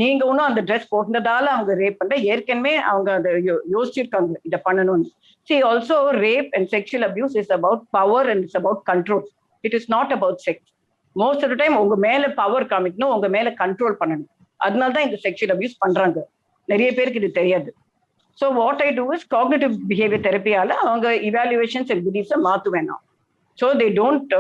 நீங்க ஒன்றும் அந்த ட்ரெஸ் போட்டதால அவங்க ரேப் பண்ண, ஏற்கனவே அவங்க அதை யோசிச்சிருக்காங்க இதை பண்ணணும்னு. See, also rape and sexual abuse is about power and it's about control. It is not about sex. Most of the time உங்க மேல பவர் காமிக்கணும், உங்க மேல கண்ட்ரோல் பண்ணணும். அதனால தான் இந்த செக்ஷுவல் அபியூஸ் பண்றாங்க. நிறைய பேருக்கு இது தெரியாது. So what I do is cognitive behaviour தெரப்பியால அவங்க இவாலுவேஷன்ஸ் அண்ட் பிலீஃப்ஸை மாற்றுவேன் நான். So they don't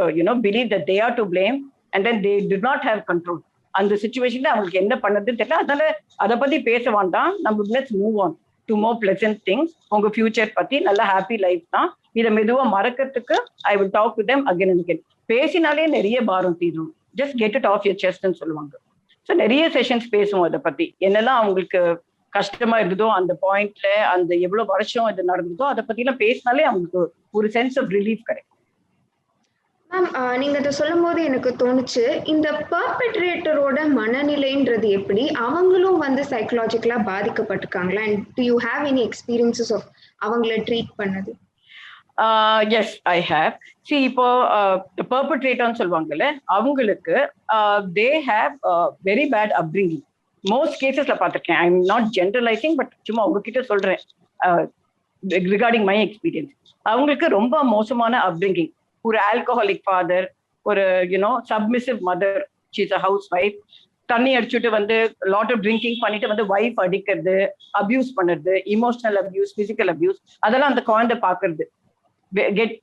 believe that they are to blame and then they do not have control. அந்த சுச்சுவேஷன்ல அவங்களுக்கு என்ன பண்ணதுன்னு தெரியல. அதனால அதை பத்தி பேச வேண்டாம். நம்ம let's move on to more pleasant things. உங்க ஃபியூச்சர் பத்தி நல்ல ஹாப்பி லைஃப் தான். இதை மெதுவா மறக்கிறதுக்கு I will talk to them again and again. பேசினாலே நிறைய பாரம் தீரும். Just get it off your செஸ்ட்னு சொல்லுவாங்க. ஸோ நிறைய செஷன்ஸ் பேசுவோம் அதை பத்தி. என்னெல்லாம் அவங்களுக்கு கஷ்டமா இருந்ததோ அந்த பாயிண்ட்ல, அந்த எவ்வளவு வருஷம் இது நடந்ததோ அதை பத்தி எல்லாம் பேசினாலே அவங்களுக்கு ஒரு சென்ஸ் ஆஃப் ரிலீஃப் கிடைக்கும். மேம், நீங்க அதை சொல்லும் போது எனக்கு தோணுச்சு, இந்த பர்பெட்ரேட்டரோட மனநிலைன்றது எப்படி, அவங்களும் வந்து சைக்கலாஜிக்கலா பாதிக்கப்பட்டிருக்காங்களா? And do you have any experiences of அவங்கள ட்ரீட் பண்ணது? Yes, I have. சி, இப்போ பர்பட்ரேட்டர்னு சொல்லுவாங்கல்ல, அவங்களுக்கு they have very bad upbringing. Most கேசஸ்ல பார்த்துருக்கேன். I am not generalising, but சும்மா உங்ககிட்ட சொல்றேன் ரிகார்டிங் மை எக்ஸ்பீரியன்ஸ். அவங்களுக்கு ரொம்ப மோசமான அப்ரிங்கிங். ஒரு ஆல்கஹாலிக் ஃபாதர், ஒரு submissive mother, she is a house wife. தண்ணி அடிச்சுட்டு வந்து லாட் ஆஃப் ட்ரிங்கிங் பண்ணிட்டு வந்து ஒய்ஃப் அடிக்கிறது, அபியூஸ் பண்ணுறது, இமோஷனல் அபியூஸ், பிசிக்கல் அபியூஸ், அதெல்லாம் அந்த குழந்தை பார்க்கறது.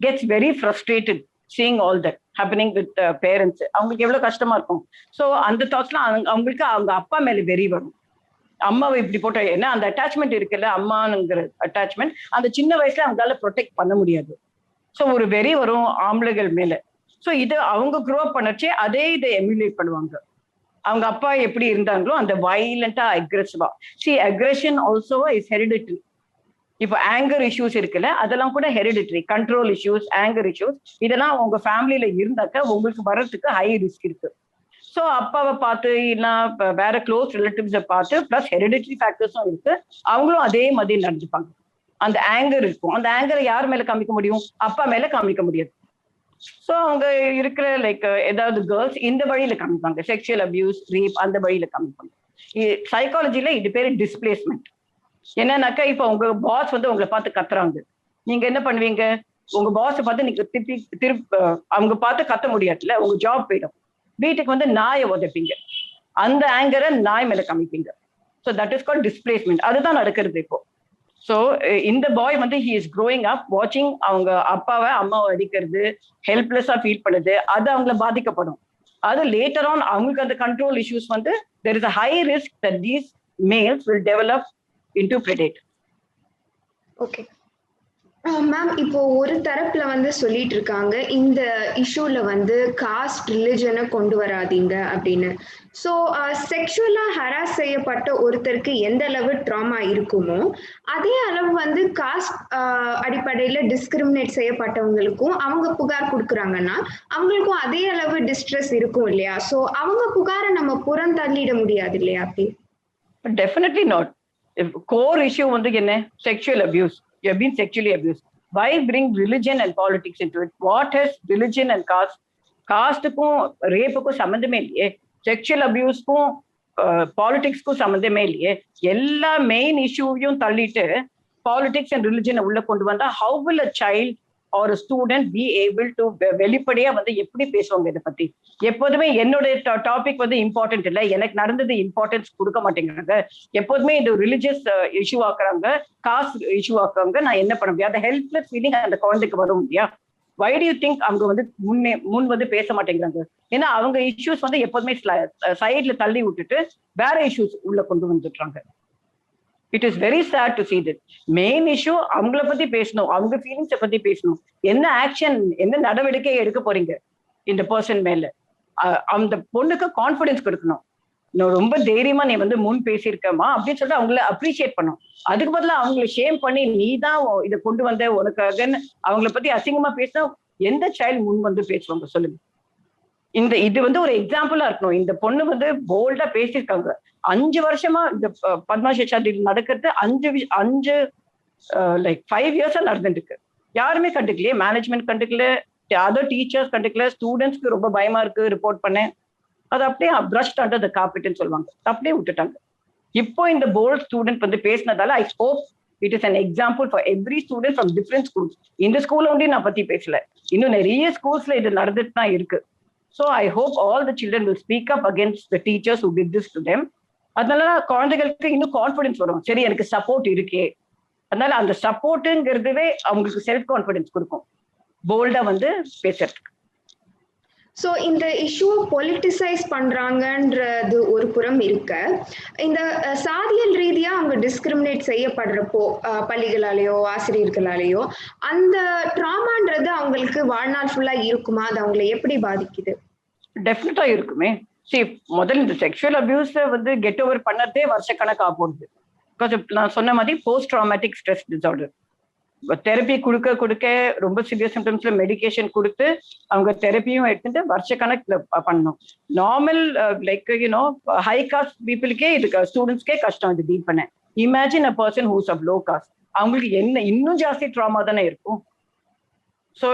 Gets very frustrated seeing all that happening with parents. அவங்களுக்கு எவ்வளவு கஷ்டமா இருக்கும். ஸோ அந்த தாட்ஸ்லாம் அவங்களுக்கு அவங்க அப்பா மேல வெறி வரும். அம்மாவை இப்படி போட்ட ஏன்னா அந்த அட்டாச்மெண்ட் இருக்குல்ல, அம்மாங்கிற அட்டாச்மெண்ட் அந்த சின்ன வயசுல அவங்களால ப்ரொடெக்ட் பண்ண முடியாது. ஸோ ஒரு வெறி வரும் ஆம்பளைகள் மேல. ஸோ இது அவங்க க்ரோ அப் பண்ணச்சே அதே இதை எம்யூலேட் பண்ணுவாங்க. அவங்க அப்பா எப்படி இருந்தாங்களோ அந்த வயலண்டா அக்ரெசிவா. See, aggression also is hereditary. இப்போ ஆங்கர் இஷ்யூஸ் இருக்குல்ல, அதெல்லாம் கூட hereditary. Control issues, anger issues, இதெல்லாம் உங்க ஃபேமிலியில இருந்தாக்க உங்களுக்கு வர்றதுக்கு ஹை ரிஸ்க் இருக்கு. ஸோ அப்பாவை பார்த்து இல்லைன்னா வேற க்ளோஸ் ரிலேட்டிவ்ஸை பார்த்து பிளஸ் ஹெரிடிட்டரி ஃபேக்டர்ஸும் இருக்கு. அவங்களும் அதே மாதிரி நடந்துப்பாங்க. அந்த ஆங்கர் இருக்கும். அந்த ஆங்கரை யார் மேல காமிக்க முடியும்? அப்பா மேல காமிக்க முடியாது. ஸோ அவங்க இருக்கிற லைக் ஏதாவது கேர்ள்ஸ் இந்த வழியில காமிப்பாங்க. செக்ஷுவல் அபியூஸ், ரேப், அந்த வழியில காமிப்பாங்க. சைக்காலஜில இது பேரு டிஸ்பிளேஸ்மெண்ட். என்னன்னாக்கா, இப்போ உங்க பாஸ் வந்து உங்களை பார்த்து கத்துறாங்க, நீங்க என்ன பண்ணுவீங்க? உங்க பாஸை பார்த்து நீங்க திருப்பி அவங்க பார்த்து கத்த முடியாதுல்ல, உங்க ஜாப் போயிடும். வீட்டுக்கு வந்து நாயை உதைப்பீங்க. அந்த ஆங்கரை நாய் மேல காமிப்பீங்க. So that is called displacement. அதுதான் நடக்கிறது இப்போ. ஸோ இந்த பாய் வந்து ஹி இஸ் க்ரோயிங் அப் வாட்சிங் அவங்க அப்பாவை அம்மாவை அடிக்கிறது, ஹெல்ப்லெஸ்ஸா ஃபீல் பண்ணுது. அது அவங்கள பாதிக்கப்படும். அது லேட்டர் ஆன் அவங்களுக்கு அந்த கண்ட்ரோல் இஷ்யூஸ் வந்து there is a high risk that these males will develop into predator. Okay ma'am, இப்போ ஒரு தரப்புல வந்து சொல்லிட்டு இருக்காங்க இந்த இஷ்யூல வந்து காஸ்ட் ரிலிஜனை கொண்டு வராதீங்க அப்படின்னு. ஸோ செக்ஷுவலா ஹராஸ் செய்யப்பட்ட ஒருத்தருக்கு எந்த அளவு ட்ராமா இருக்குமோ அதே அளவு வந்து காஸ்ட் அடிப்படையில டிஸ்கிரிமினேட் செய்யப்பட்டவங்களுக்கும் அவங்க புகார் கொடுக்குறாங்கன்னா அவங்களுக்கும் அதே அளவு டிஸ்ட்ரெஸ் இருக்கும் இல்லையா? ஸோ அவங்க புகாரை நம்ம புறந்தள்ளிட முடியாது இல்லையா? அப்படி டெஃபினெட்லி நாட். கோர் இஷ்யூ வந்து என்ன? Sexual abuse. You have been sexually abused. Why bring religion and politics into it? What has religion and caste? காஸ்டுக்கும் ரேப்புக்கும் சம்மந்தமே இல்லையே. செக்ஷுவல் அபியூஸ்க்கும் பாலிடிக்ஸ்க்கும் சம்மந்தமே இல்லையே. எல்லா மெயின் இஷ்யூவையும் தள்ளிட்டு பாலிடிக்ஸ் அண்ட் ரிலிஜனை உள்ள கொண்டு வந்தா how will a child or a student be able to வெளிப்படையா வந்து எப்படி பேசுவாங்க இதை பத்தி? எப்போதுமே என்னுடைய டாபிக் வந்து இம்பார்ட்டன்ட் இல்லை, எனக்கு நடந்தது இம்பார்ட்டன்ஸ் கொடுக்க மாட்டேங்கிறாங்க. எப்போதுமே இது ரிலிஜியஸ் இஷ்யூ ஆக்குறாங்க, காஸ்ட் இஷ்யூ ஆக்குறாங்க. நான் என்ன பண்ண முடியாது? ஹெல்ப்லெஸ் ஃபீலிங் அந்த குழந்தைக்கு வரும் இல்லையா? வை டு யூ திங்க் அவங்க வந்து முன் வந்து பேச மாட்டேங்கிறாங்க? ஏன்னா அவங்க இஷ்யூஸ் வந்து எப்போதுமே சைட்ல தள்ளி விட்டுட்டு வேற இஷ்யூஸ் உள்ள கொண்டு வந்துடுறாங்க. It is very sad to see that. Main issue அவங்கள பத்தி பேசணும், அவங்க ஃபீலிங்ஸை பத்தி பேசணும். என்ன ஆக்ஷன், என்ன நடவடிக்கை எடுக்க போறீங்க இந்த பர்சன் மேல? அந்த பொண்ணுக்கு கான்ஃபிடன்ஸ் கொடுக்கணும். நான் ரொம்ப தைரியமா நீ வந்து முன் பேசியிருக்கமா அப்படின்னு சொல்லிட்டு அவங்கள அப்ரிஷியேட் பண்ணும். அதுக்கு பதிலா அவங்கள ஷேம் பண்ணி நீ தான் இதை கொண்டு வந்த உனக்காகன்னு அவங்கள பத்தி அசிங்கமா பேசினா எந்த சைல்டு முன் வந்து பேசுவாங்க சொல்லுங்க? இது வந்து ஒரு எக்ஸாம்பிளா இருக்கணும். இந்த பொண்ணு வந்து போல்டா பேசியிருக்காங்க. 5 வருஷமா இந்த பத்மா சேஷாத்ரி நடக்கிறது 5 இயர்ஸா நடந்துட்டு இருக்கு. யாருமே கண்டுக்கலையே. மேனேஜ்மெண்ட் கண்டுக்கல, அதர் டீச்சர்ஸ் கண்டுக்கல, ஸ்டூடெண்ட்ஸ்க்கு ரொம்ப பயமா இருக்கு ரிப்போர்ட் பண்ணேன். அது அப்படியே பிரஷ்ட் அண்டர் த கார்பெட்னு சொல்லுவாங்க, அப்படியே விட்டுட்டாங்க. இப்போ இந்த போல்ட் ஸ்டூடெண்ட் வந்து பேசினதால I hope it is an example for every student from different schools. இந்த ஸ்கூல்ல ஒண்டி நான் பத்தி பேசல, இன்னும் நிறைய ஸ்கூல்ஸ்ல இது நடந்துட்டு தான் இருக்கு. So I hope all the children will speak up against the teachers who did this to them. அதனால குழந்தைகளுக்கு இன்னும் கான்ஃபிடன்ஸ் வரும். சரி, எனக்கு சப்போர்ட் இருக்கே. அதனால அந்த சப்போர்ட்டுங்கிறதுவே அவங்களுக்கு செல்ஃப் கான்ஃபிடன்ஸ் கொடுக்கும், போல்டா வந்து பேசுறதுக்கு. ஸோ இந்த இஷ்யூவை பொலிட்டிசைஸ் பண்றாங்கன்றது ஒரு புறம் இருக்க, இந்த சாதியல் ரீதியா அவங்க டிஸ்கிரிமினேட் செய்யப்படுறப்போ பள்ளிகளாலேயோ ஆசிரியர்களாலேயோ அந்த ட்ராமான்றது அவங்களுக்கு வாழ்நாள் ஃபுல்லா இருக்குமா? அது அவங்களை எப்படி பாதிக்குது? டெஃபினட்டா இருக்குமே. முதல்ல இந்த செக்ஷுவல் அபியூஸ் வந்து கெட் ஓவர் பண்ணதே வருஷக்கணக்கா போகுது. பிகாஸ் நான் சொன்ன மாதிரி post traumatic stress disorder. Therapy கொடுக்க ரொம்ப சிவியர் சிம்டம்ஸ்ல மெடிகேஷன் கொடுத்து அவங்க தெரப்பியும் எடுத்துட்டு வருஷக்கணக்கில் பண்ணணும். Normal like you know high caste பீப்புளுக்கே இது ஸ்டூடெண்ட்ஸ்க்கே கஷ்டம் இது டீல் பண்ண. Imagine a person whose of low caste, அவங்களுக்கு என்ன இன்னும் ஜாஸ்தி ட்ராமா தானே இருக்கும். So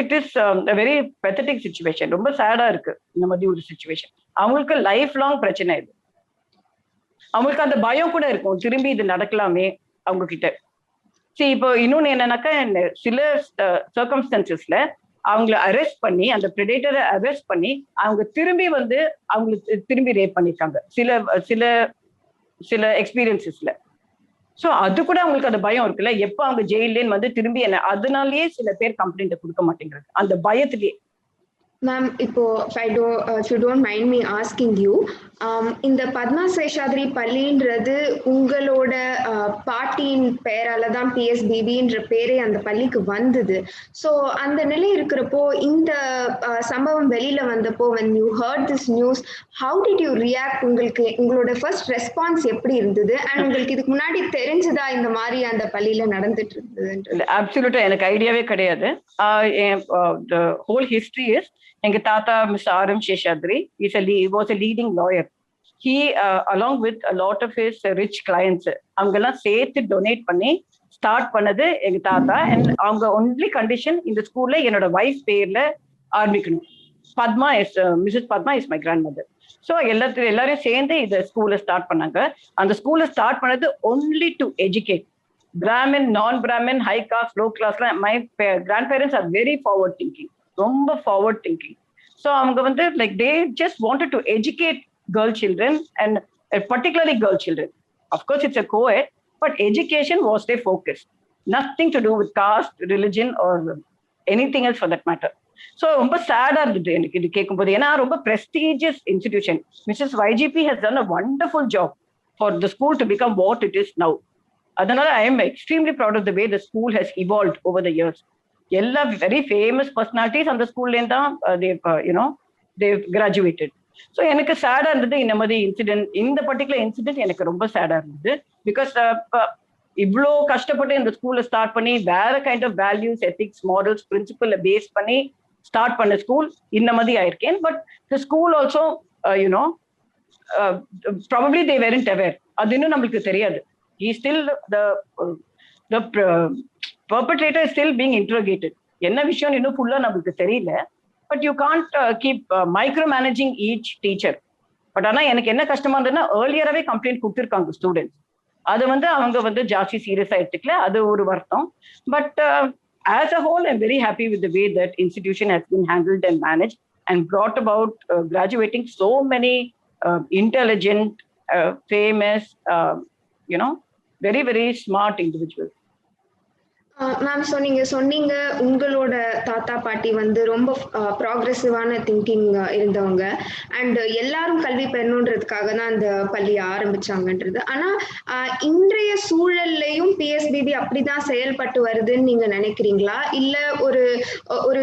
it is very pathetic situation. ரொம்ப சேடா இருக்கு இந்த மாதிரி ஒரு சிச்சுவேஷன். அவங்களுக்கு லைஃப் லாங் பிரச்சனை இது. அவங்களுக்கு அந்த பயம் கூட இருக்கும், திரும்பி இது நடக்கலாமே அவங்க கிட்ட. இப்போ இன்னொன்னு என்னன்னாக்கா, சில சர்க்கம்ஸ்டன்சஸ்ல அவங்கள அரெஸ்ட் பண்ணி, அந்த பிரெடேட்டரை அரெஸ்ட் பண்ணி அவங்க திரும்பி வந்து அவங்களுக்கு திரும்பி ரேப் பண்ணிருக்காங்க சில சில சில எக்ஸ்பீரியன்சஸ்ல. ஸோ அது கூட அவங்களுக்கு அந்த பயம் இருக்குல்ல, எப்போ அவங்க ஜெயிலேன்னு வந்து திரும்பி என்ன, அதனாலயே சில பேர் கம்ப்ளைண்ட் கொடுக்க மாட்டேங்கிறாங்க அந்த பயத்திலேயே. மேம், இப்போ if you don't mind me asking you, இந்த பத்மா சேஷாத்ரி பள்ளின்றது உங்களோட பாட்டியின் பெயரால தான் PSBBன்ற பேரே அந்த பள்ளிக்கு வந்தது. ஸோ அந்த நிலை இருக்கிறப்போ இந்த சம்பவம் வெளியில வந்தப்போ when you heard this news, how did you react? உங்களுக்கு உங்களோட ஃபர்ஸ்ட் ரெஸ்பான்ஸ் எப்படி இருந்தது? அண்ட் உங்களுக்கு இதுக்கு முன்னாடி தெரிஞ்சதா இந்த மாதிரி அந்த பள்ளியில நடந்துட்டு இருந்தது? அப்சல்யூட்டா எனக்கு ஐடியாவே கிடையாது. The whole history is, எங்க தாத்தா mister R.M. Seshadri was a leading lawyer. He along with a lot of his rich clients, அவங்கெல்லாம் சேர்த்து டொனேட் பண்ணி ஸ்டார்ட் பண்ணது எங்க தாத்தா. அண்ட் அவங்க ஒன்லி கண்டிஷன், இந்த ஸ்கூல்ல என்னோட வைஃப் பேர்ல ஆரம்பிக்கணும். Padma is Mrs Padma is my grandmother. So எல்லாரையும் சேர்ந்து இந்த ஸ்கூலை ஸ்டார்ட் பண்ணாங்க. அந்த ஸ்கூலை ஸ்டார்ட் பண்ணது ஒன்லி டு எஜுகேட் பிராமின், நான் பிராமின், ஹை காஸ்ட், லோ கிளாஸ்லாம். My grandparents are very forward thinking, ரொம்ப ஃபார்வர்ட் திங்கிங். ஸோ அவங்க வந்து like they just wanted to educate girl children and particularly girl children. Of course it's a coed, but education was the focus. Nothing to do with caste, religion or anything else for that matter. So ரொம்ப சேடா இருந்தது எனக்கு இது கேட்கும்போது. ஏன்னா ரொம்ப prestigious institution. Mrs YGP has done a wonderful job for the school to become what it is now. அதனால I am extremely proud of the way the school has evolved over the years. எல்லா very famous personalities அந்த ஸ்கூல்லேருந்து தான் they've graduated. So எனக்கு சேடா இருந்தது இந்த மாதிரி incident. இந்த பர்டிகுலர் இன்சிடென்ட் எனக்கு ரொம்ப சேடா இருந்தது. பிகாஸ் இவ்வளோ கஷ்டப்பட்டு இந்த ஸ்கூல்ல ஸ்டார்ட் பண்ணி வேற kind of values, ethics, models, பிரின்சிபல்ல பேஸ் பண்ணி ஸ்டார்ட் பண்ண ஸ்கூல் இந்த மாதிரி ஆயிருக்கேன். But the school also probably they weren't aware. அது இன்னும் நம்மளுக்கு தெரியாது. He still the perpetrator is still being interrogated. என்ன விஷயம் இன்னும் ஃபுல்லா நம்மளுக்கு தெரியல. But you can't keep micro managing each teacher. But ஆனா எனக்கு என்ன கஷ்டமா இருந்ததுன்னா, ஏர்லியராகவே கம்ப்ளைண்ட் கொடுத்துருக்காங்க ஸ்டூடெண்ட்ஸ். அதை வந்து அவங்க வந்து ஜாஸ்தி சீரியஸா எடுத்துக்கல, அது ஒரு வருத்தம். But as a whole, I'm very happy with the way that institution has been handled and managed and brought about graduating so many intelligent, famous, very, very smart individuals. Ma'am, சொன்னீங்க உங்களோட தாத்தா பாட்டி வந்து ரொம்ப ப்ராக்ரெசிவான திங்கிங் இருந்தவங்க and எல்லாரும் கல்வி பெறணுன்றதுக்காக தான் அந்த பள்ளியை ஆரம்பிச்சாங்கன்றது. ஆனா இன்றைய சூழல்லையும் PSBB அப்படிதான் செயல்பட்டு வருதுன்னு நீங்க நினைக்கிறீங்களா? இல்ல ஒரு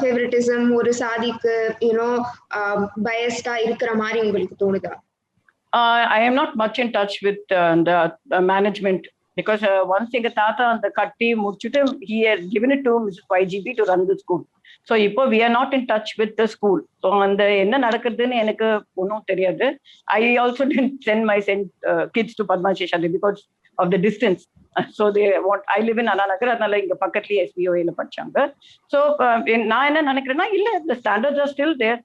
ஃபேவரட்டிசம், ஒரு சாதிக்கு பயஸ்டா இருக்கிற மாதிரி உங்களுக்கு தோணுதா? I am not much in touch with the management. Because once எங்க தாத்தா அந்த கட்டி முடிச்சுட்டு he had given it to Mrs. YGP to run the school. So இப்போ we are not in touch with the school. So அந்த என்ன நடக்குதுன்னு எனக்கு ஒன்றும் தெரியாது. I also didn't send my kids to Padma Seshadri because of the distance. So I live in Anna Nagar, அதனால இங்க பக்கத்துலயே SPOA படிச்சாங்க. So நான் என்ன நினைக்கிறேன்னா, இல்ல the standards are still there.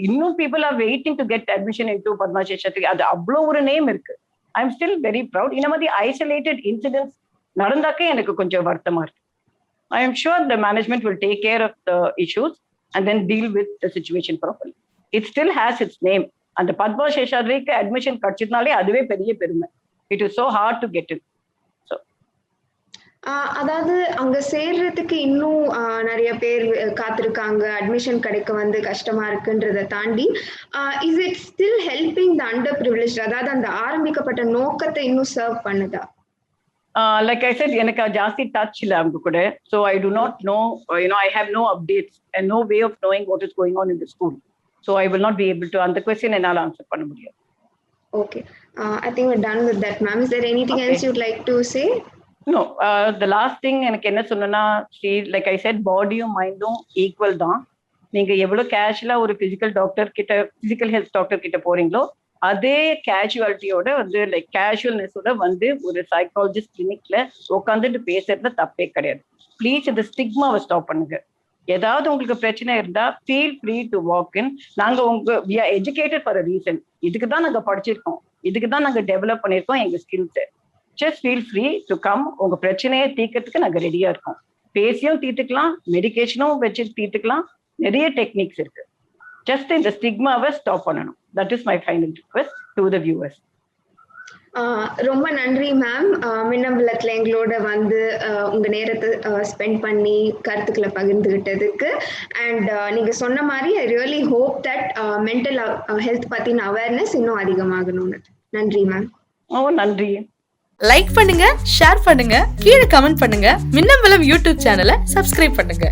இன்னும் people are waiting to get admission into Padma Seshadri. அது அவ்வளோ ஒரு நேம் இருக்கு. I'm still very proud. இந்த மாதிரி isolated incidents நடந்தாக்கே எனக்கு கொஞ்சம் வருத்தமா இருக்கு. I am sure the management will take care of the issues and then deal with the situation properly. It still has its name. And the Padma Seshadriக்கு admission கிடைச்சதுனாலே அதுவே பெரிய பெருமை. It is so hard to get in. So அதாவது அங்க சேர்றதுக்கு இன்னும் நிறைய பேர் காத்திருக்காங்க. அட்மிஷன் கிடைக்க வந்து கஷ்டமா இருக்குன்றத தாண்டி, is it still helping the underprivileged? அதாவது அந்த ஆரம்பிக்கப்பட்ட நோக்கத்தை இன்னும் சர்வ் பண்ணுதா? Like I said, எனக்கு ஜாஸ்தி டச் இல்லை அவங்க கூட. So I do not know, I have no updates and no way of knowing what is going on in the school. So I will not be able to, அந்த question என்னால் answer பண்ண முடியாது. Okay. I think we're done with that, ma'am. Is there anything else you'd like to say? No. The last thing எனக்கு என்ன சொன்னா, like I set, பாடியும் மைண்டும் equal தான். நீங்க எவ்வளவு கேஷுவலா ஒரு பிசிக்கல் ஹெல்த் டாக்டர் கிட்ட போறீங்களோ, அதே கேஷுவாலிட்டியோட வந்து, லைக் கேஷுவல்னஸோட வந்து ஒரு சைக்காலஜிஸ்ட் கிளினிக்ல உட்காந்துட்டு பேசுறதுல தப்பே கிடையாது. ப்ளீஸ் இந்த ஸ்டிக்மாவை ஸ்டாப் பண்ணுங்க. ஏதாவது உங்களுக்கு பிரச்சனை இருந்தா feel free to walk in. நாங்க we are educated for a reason. இதுக்கு தான் நாங்க படிச்சிருக்கோம், இதுக்கு தான் நாங்க டெவலப் பண்ணிருக்கோம் எங்க ஸ்கில்ஸை. Just feel free to come. உங்க பிரச்சனையை தீர்க்கறதுக்கு நாங்க ரெடியா இருக்கோம். பேசியும் தீர்த்துக்கலாம், மெடிக்கேஷனும் வச்சு தீர்த்துக்கலாம், நிறைய டெக்னிக்ஸ் இருக்கு. ஜஸ்ட் இந்த ஸ்டிக்மாவை ஸ்டாப் பண்ணணும். That is my final request to the viewers. ரொம்ப நன்றி மேம். மின்னம்பலத்துல எங்களோட வந்து உங்க நேரத்தை ஸ்பெண்ட் பண்ணி கருத்துக்களை பகிர்ந்துகிட்டதுக்கு. அண்ட் நீங்க சொன்ன மாதிரி I really hope that mental health பத்தின அவேர்னஸ் இன்னும் அதிகமாகணும்னு. நன்றி மேம். நன்றி. லைக் பண்ணுங்க, ஷேர் பண்ணுங்க, கீழே கமெண்ட் பண்ணுங்க. மின்னம்பலம் யூடியூப் சேனலை சப்ஸ்கிரைப் பண்ணுங்க.